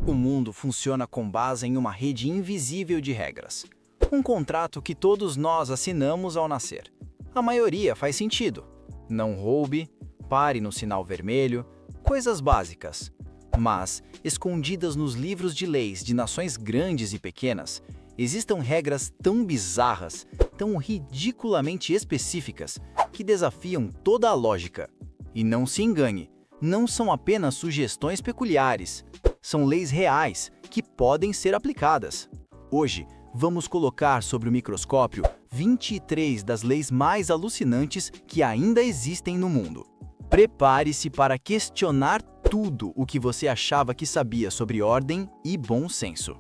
O mundo funciona com base em uma rede invisível de regras. Um contrato que todos nós assinamos ao nascer. A maioria faz sentido. Não roube, pare no sinal vermelho, coisas básicas. Mas, escondidas nos livros de leis de nações grandes e pequenas, existem regras tão bizarras, tão ridiculamente específicas, que desafiam toda a lógica. E não se engane, não são apenas sugestões peculiares. São leis reais que podem ser aplicadas. Hoje, vamos colocar sobre o microscópio 23 das leis mais alucinantes que ainda existem no mundo. Prepare-se para questionar tudo o que você achava que sabia sobre ordem e bom senso.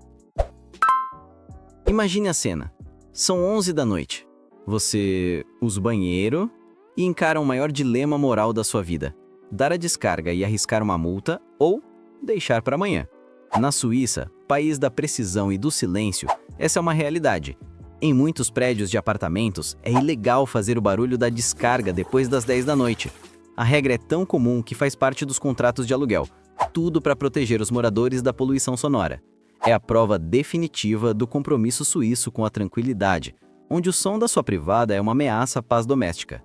Imagine a cena. São 11 da noite. Você usa o banheiro e encara o maior dilema moral da sua vida: dar a descarga e arriscar uma multa ou deixar para amanhã. Na Suíça, país da precisão e do silêncio, essa é uma realidade. Em muitos prédios de apartamentos, é ilegal fazer o barulho da descarga depois das 10 da noite. A regra é tão comum que faz parte dos contratos de aluguel, tudo para proteger os moradores da poluição sonora. É a prova definitiva do compromisso suíço com a tranquilidade, onde o som da sua privada é uma ameaça à paz doméstica.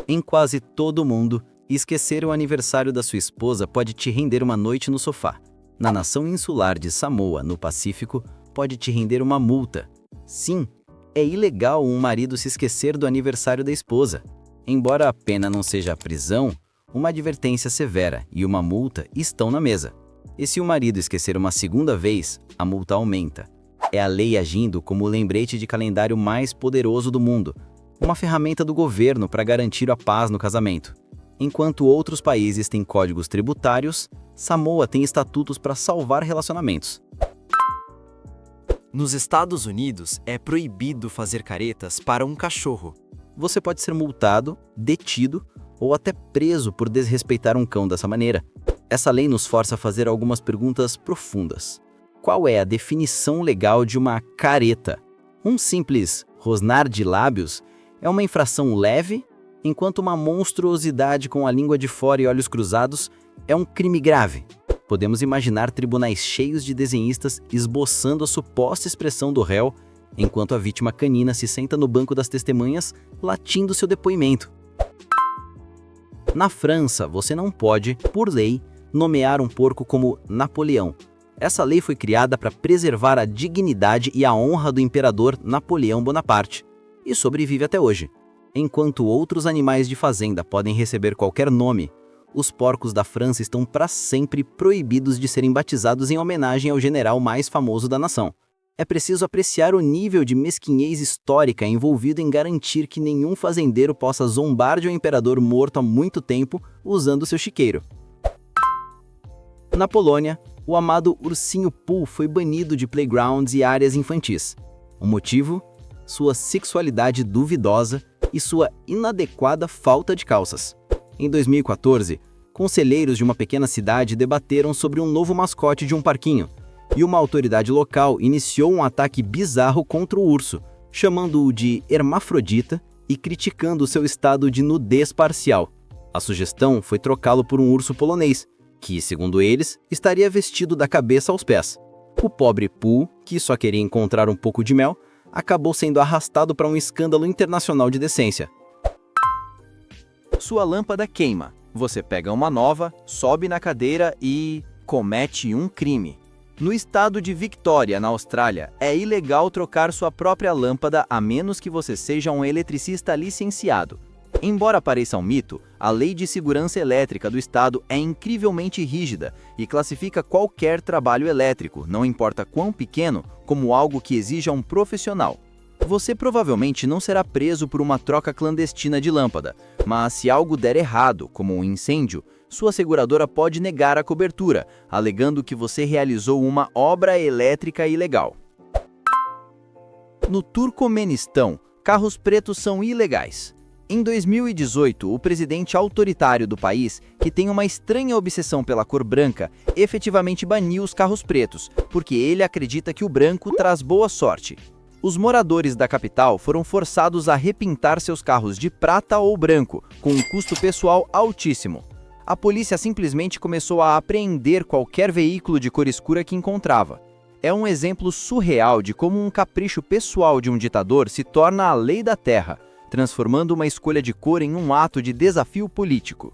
Em quase todo o mundo, esquecer o aniversário da sua esposa pode te render uma noite no sofá. Na nação insular de Samoa, no Pacífico, pode te render uma multa. Sim, é ilegal um marido se esquecer do aniversário da esposa. Embora a pena não seja a prisão, uma advertência severa e uma multa estão na mesa. E se o marido esquecer uma segunda vez, a multa aumenta. É a lei agindo como o lembrete de calendário mais poderoso do mundo, uma ferramenta do governo para garantir a paz no casamento. Enquanto outros países têm códigos tributários, Samoa tem estatutos para salvar relacionamentos. Nos Estados Unidos, é proibido fazer caretas para um cachorro. Você pode ser multado, detido ou até preso por desrespeitar um cão dessa maneira. Essa lei nos força a fazer algumas perguntas profundas. Qual é a definição legal de uma careta? Um simples rosnar de lábios é uma infração leve, enquanto uma monstruosidade com a língua de fora e olhos cruzados é um crime grave. Podemos imaginar tribunais cheios de desenhistas esboçando a suposta expressão do réu, enquanto a vítima canina se senta no banco das testemunhas, latindo seu depoimento. Na França, você não pode, por lei, nomear um porco como Napoleão. Essa lei foi criada para preservar a dignidade e a honra do imperador Napoleão Bonaparte, e sobrevive até hoje. Enquanto outros animais de fazenda podem receber qualquer nome, os porcos da França estão para sempre proibidos de serem batizados em homenagem ao general mais famoso da nação. É preciso apreciar o nível de mesquinhez histórica envolvido em garantir que nenhum fazendeiro possa zombar de um imperador morto há muito tempo usando seu chiqueiro. Na Polônia, o amado ursinho Pooh foi banido de playgrounds e áreas infantis. O motivo? Sua sexualidade duvidosa e sua inadequada falta de calças. Em 2014, conselheiros de uma pequena cidade debateram sobre um novo mascote de um parquinho, e uma autoridade local iniciou um ataque bizarro contra o urso, chamando-o de hermafrodita e criticando seu estado de nudez parcial. A sugestão foi trocá-lo por um urso polonês, que, segundo eles, estaria vestido da cabeça aos pés. O pobre Pooh, que só queria encontrar um pouco de mel, acabou sendo arrastado para um escândalo internacional de decência. Sua lâmpada queima. Você pega uma nova, sobe na cadeira e comete um crime. No estado de Victoria, na Austrália, é ilegal trocar sua própria lâmpada a menos que você seja um eletricista licenciado. Embora pareça um mito, a Lei de Segurança Elétrica do estado é incrivelmente rígida e classifica qualquer trabalho elétrico, não importa quão pequeno, como algo que exija um profissional. Você provavelmente não será preso por uma troca clandestina de lâmpada, mas se algo der errado, como um incêndio, sua seguradora pode negar a cobertura, alegando que você realizou uma obra elétrica ilegal. No Turcomenistão, carros pretos são ilegais. Em 2018, o presidente autoritário do país, que tem uma estranha obsessão pela cor branca, efetivamente baniu os carros pretos, porque ele acredita que o branco traz boa sorte. Os moradores da capital foram forçados a repintar seus carros de prata ou branco, com um custo pessoal altíssimo. a polícia simplesmente começou a apreender qualquer veículo de cor escura que encontrava. É um exemplo surreal de como um capricho pessoal de um ditador se torna a lei da terra, transformando uma escolha de cor em um ato de desafio político.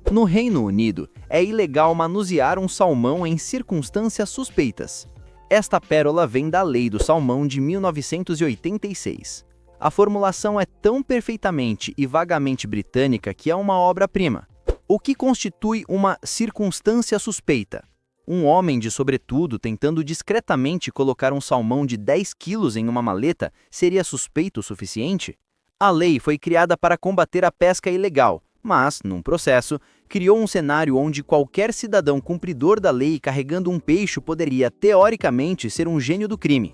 No Reino Unido, é ilegal manusear um salmão em circunstâncias suspeitas. Esta pérola vem da Lei do Salmão de 1986. A formulação é tão perfeitamente e vagamente britânica que é uma obra-prima. O que constitui uma circunstância suspeita? Um homem de sobretudo tentando discretamente colocar um salmão de 10 quilos em uma maleta seria suspeito o suficiente? A lei foi criada para combater a pesca ilegal, mas, num processo, criou um cenário onde qualquer cidadão cumpridor da lei carregando um peixe poderia, teoricamente, ser um gênio do crime.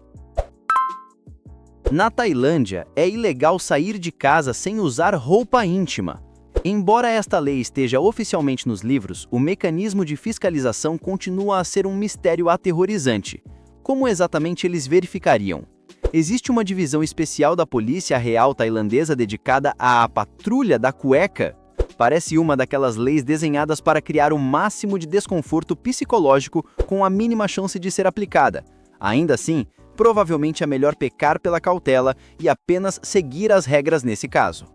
Na Tailândia, é ilegal sair de casa sem usar roupa íntima. Embora esta lei esteja oficialmente nos livros, o mecanismo de fiscalização continua a ser um mistério aterrorizante. Como exatamente eles verificariam? Existe uma divisão especial da Polícia Real Tailandesa dedicada à patrulha da cueca? Parece uma daquelas leis desenhadas para criar o máximo de desconforto psicológico com a mínima chance de ser aplicada. Ainda assim, provavelmente é melhor pecar pela cautela e apenas seguir as regras nesse caso.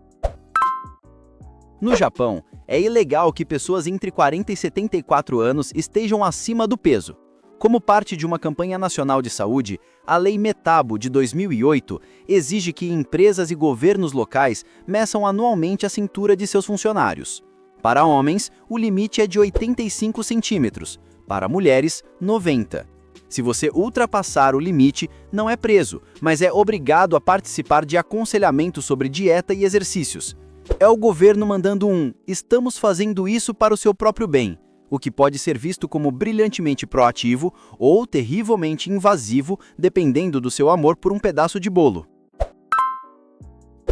No Japão, é ilegal que pessoas entre 40 e 74 anos estejam acima do peso. Como parte de uma campanha nacional de saúde, a Lei Metabo de 2008 exige que empresas e governos locais meçam anualmente a cintura de seus funcionários. Para homens, o limite é de 85 centímetros, para mulheres, 90. Se você ultrapassar o limite, não é preso, mas é obrigado a participar de aconselhamento sobre dieta e exercícios. É o governo mandando "estamos fazendo isso para o seu próprio bem", o que pode ser visto como brilhantemente proativo ou terrivelmente invasivo, dependendo do seu amor por um pedaço de bolo.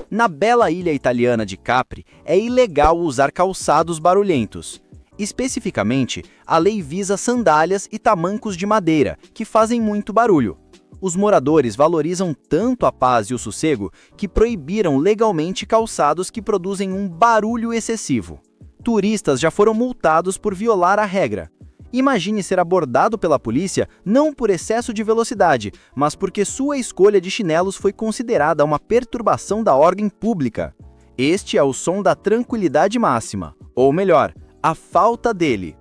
Na bela ilha italiana de Capri, é ilegal usar calçados barulhentos. Especificamente, a lei visa sandálias e tamancos de madeira, que fazem muito barulho. Os moradores valorizam tanto a paz e o sossego que proibiram legalmente calçados que produzem um barulho excessivo. Turistas já foram multados por violar a regra. Imagine ser abordado pela polícia não por excesso de velocidade, mas porque sua escolha de chinelos foi considerada uma perturbação da ordem pública. Este é o som da tranquilidade máxima, ou melhor, a falta dele.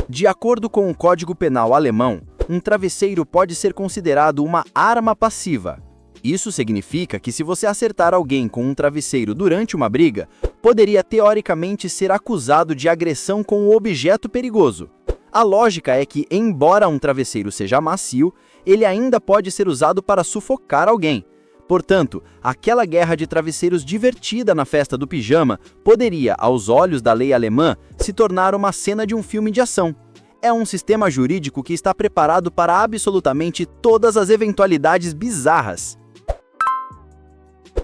De acordo com o Código Penal alemão, um travesseiro pode ser considerado uma arma passiva. Isso significa que se você acertar alguém com um travesseiro durante uma briga, poderia teoricamente ser acusado de agressão com um objeto perigoso. A lógica é que, embora um travesseiro seja macio, ele ainda pode ser usado para sufocar alguém. Portanto, aquela guerra de travesseiros divertida na festa do pijama poderia, aos olhos da lei alemã, se tornar uma cena de um filme de ação. É um sistema jurídico que está preparado para absolutamente todas as eventualidades bizarras.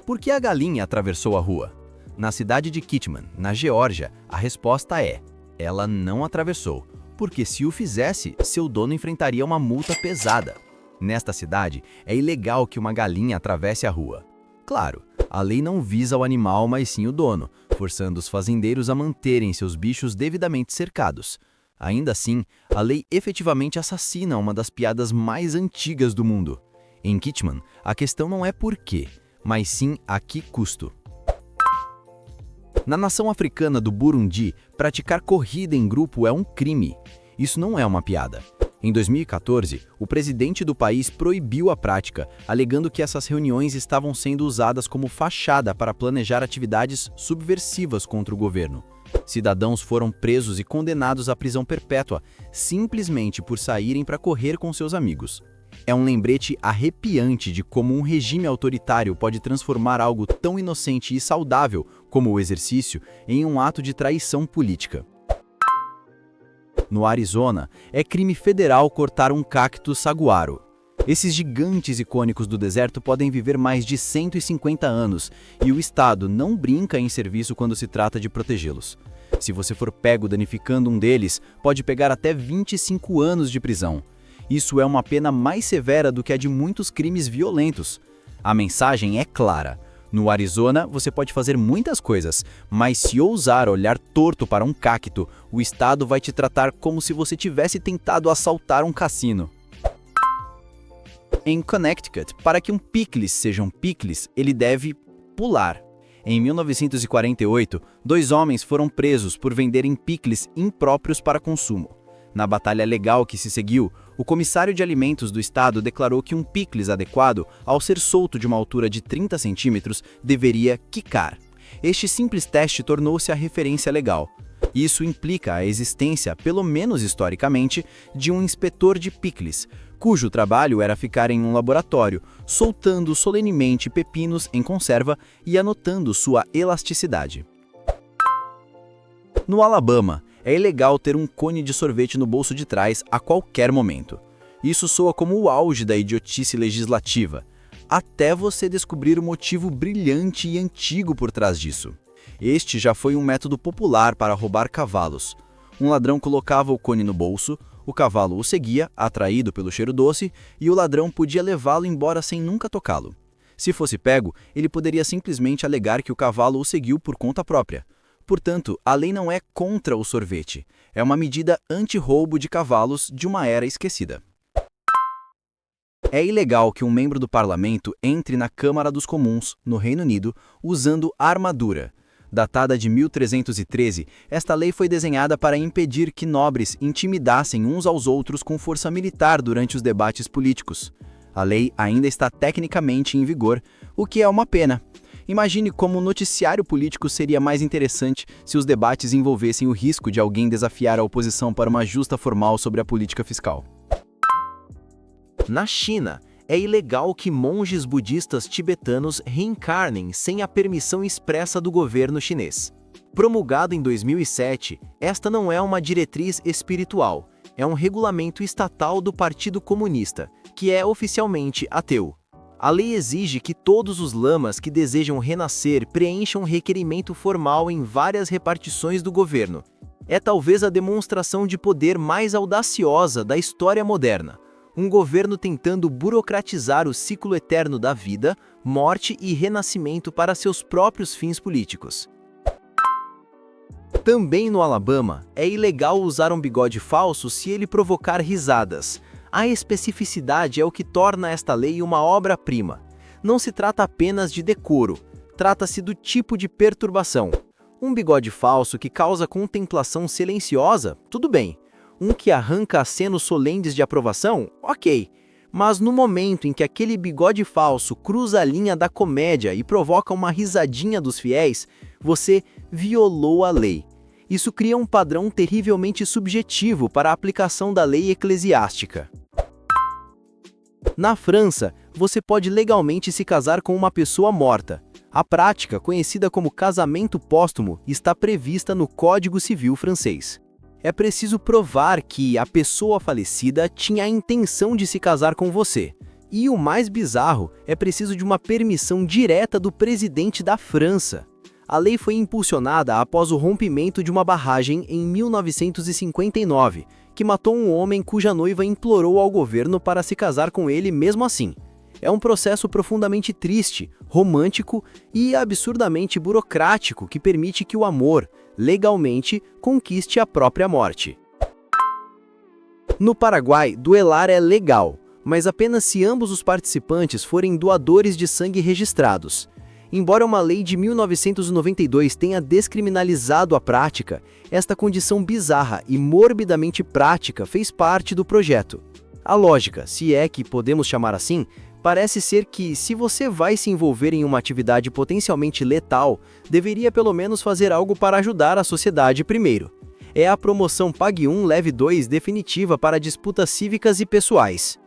Por que a galinha atravessou a rua? Na cidade de Kitman, na Geórgia, a resposta é: ela não atravessou, porque se o fizesse, seu dono enfrentaria uma multa pesada. Nesta cidade, é ilegal que uma galinha atravesse a rua. Claro, a lei não visa o animal, mas sim o dono, forçando os fazendeiros a manterem seus bichos devidamente cercados. Ainda assim, a lei efetivamente assassina uma das piadas mais antigas do mundo. Em Kitman, a questão não é por quê, mas sim a que custo. Na nação africana do Burundi, praticar corrida em grupo é um crime. Isso não é uma piada. Em 2014, o presidente do país proibiu a prática, alegando que essas reuniões estavam sendo usadas como fachada para planejar atividades subversivas contra o governo. Cidadãos foram presos e condenados à prisão perpétua, simplesmente por saírem para correr com seus amigos. É um lembrete arrepiante de como um regime autoritário pode transformar algo tão inocente e saudável como o exercício em um ato de traição política. No Arizona, é crime federal cortar um cacto saguaro. Esses gigantes icônicos do deserto podem viver mais de 150 anos e o Estado não brinca em serviço quando se trata de protegê-los. Se você for pego danificando um deles, pode pegar até 25 anos de prisão. Isso é uma pena mais severa do que a de muitos crimes violentos. A mensagem é clara: No Arizona, você pode fazer muitas coisas, mas se ousar olhar torto para um cacto, o estado vai te tratar como se você tivesse tentado assaltar um cassino. Em Connecticut, para que um picles seja um picles, ele deve pular. Em 1948, 2 homens foram presos por venderem picles impróprios para consumo. Na batalha legal que se seguiu, o comissário de alimentos do estado declarou que um picles adequado, ao ser solto de uma altura de 30 centímetros, deveria quicar. Este simples teste tornou-se a referência legal. Isso implica a existência, pelo menos historicamente, de um inspetor de picles, cujo trabalho era ficar em um laboratório, soltando solenemente pepinos em conserva e anotando sua elasticidade. No Alabama, é ilegal ter um cone de sorvete no bolso de trás a qualquer momento. Isso soa como o auge da idiotice legislativa, até você descobrir o motivo brilhante e antigo por trás disso. Este já foi um método popular para roubar cavalos. Um ladrão colocava o cone no bolso, o cavalo o seguia, atraído pelo cheiro doce, e o ladrão podia levá-lo embora sem nunca tocá-lo. Se fosse pego, ele poderia simplesmente alegar que o cavalo o seguiu por conta própria. Portanto, a lei não é contra o sorvete, é uma medida anti-roubo de cavalos de uma era esquecida. É ilegal que um membro do parlamento entre na Câmara dos Comuns, no Reino Unido, usando armadura. Datada de 1313, esta lei foi desenhada para impedir que nobres intimidassem uns aos outros com força militar durante os debates políticos. A lei ainda está tecnicamente em vigor, o que é uma pena. Imagine como o noticiário político seria mais interessante se os debates envolvessem o risco de alguém desafiar a oposição para uma justa formal sobre a política fiscal. Na China, é ilegal que monges budistas tibetanos reencarnem sem a permissão expressa do governo chinês. Promulgado em 2007, esta não é uma diretriz espiritual, é um regulamento estatal do Partido Comunista, que é oficialmente ateu. A lei exige que todos os lamas que desejam renascer preencham um requerimento formal em várias repartições do governo. É talvez a demonstração de poder mais audaciosa da história moderna. Um governo tentando burocratizar o ciclo eterno da vida, morte e renascimento para seus próprios fins políticos. Também no Alabama, é ilegal usar um bigode falso se ele provocar risadas. A especificidade é o que torna esta lei uma obra-prima. Não se trata apenas de decoro, trata-se do tipo de perturbação. Um bigode falso que causa contemplação silenciosa, tudo bem. Um que arranca acenos solenes de aprovação, ok. Mas no momento em que aquele bigode falso cruza a linha da comédia e provoca uma risadinha dos fiéis, você violou a lei. Isso cria um padrão terrivelmente subjetivo para a aplicação da lei eclesiástica. Na França, você pode legalmente se casar com uma pessoa morta. A prática, conhecida como casamento póstumo, está prevista no Código Civil francês. É preciso provar que a pessoa falecida tinha a intenção de se casar com você. E o mais bizarro, é preciso de uma permissão direta do presidente da França. A lei foi impulsionada após o rompimento de uma barragem em 1959, que matou um homem cuja noiva implorou ao governo para se casar com ele mesmo assim. É um processo profundamente triste, romântico e absurdamente burocrático que permite que o amor, legalmente, conquiste a própria morte. No Paraguai, duelar é legal, mas apenas se ambos os participantes forem doadores de sangue registrados. Embora uma lei de 1992 tenha descriminalizado a prática, esta condição bizarra e morbidamente prática fez parte do projeto. A lógica, se é que podemos chamar assim, parece ser que, se você vai se envolver em uma atividade potencialmente letal, deveria pelo menos fazer algo para ajudar a sociedade primeiro. É a promoção Pague 1, Leve 2 definitiva para disputas cívicas e pessoais.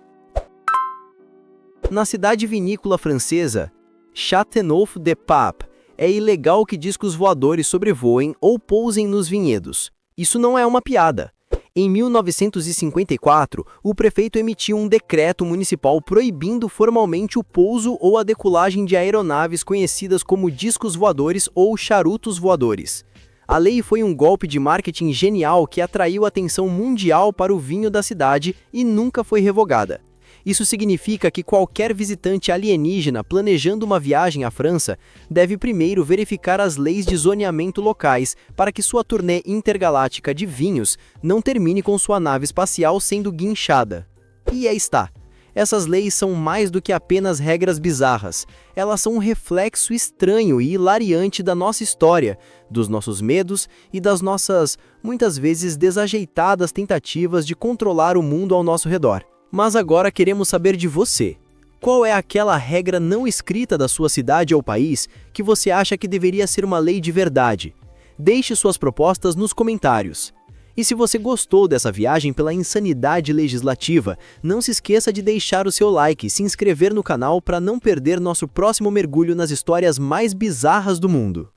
Na cidade vinícola francesa, Châteauneuf-du-Pape, é ilegal que discos voadores sobrevoem ou pousem nos vinhedos. Isso não é uma piada. Em 1954, o prefeito emitiu um decreto municipal proibindo formalmente o pouso ou a decolagem de aeronaves conhecidas como discos voadores ou charutos voadores. A lei foi um golpe de marketing genial que atraiu a atenção mundial para o vinho da cidade e nunca foi revogada. Isso significa que qualquer visitante alienígena planejando uma viagem à França deve primeiro verificar as leis de zoneamento locais para que sua turnê intergaláctica de vinhos não termine com sua nave espacial sendo guinchada. E aí está. Essas leis são mais do que apenas regras bizarras. Elas são um reflexo estranho e hilariante da nossa história, dos nossos medos e das nossas, muitas vezes desajeitadas tentativas de controlar o mundo ao nosso redor. Mas agora queremos saber de você. Qual é aquela regra não escrita da sua cidade ou país que você acha que deveria ser uma lei de verdade? Deixe suas propostas nos comentários. E se você gostou dessa viagem pela insanidade legislativa, não se esqueça de deixar o seu like e se inscrever no canal para não perder nosso próximo mergulho nas histórias mais bizarras do mundo.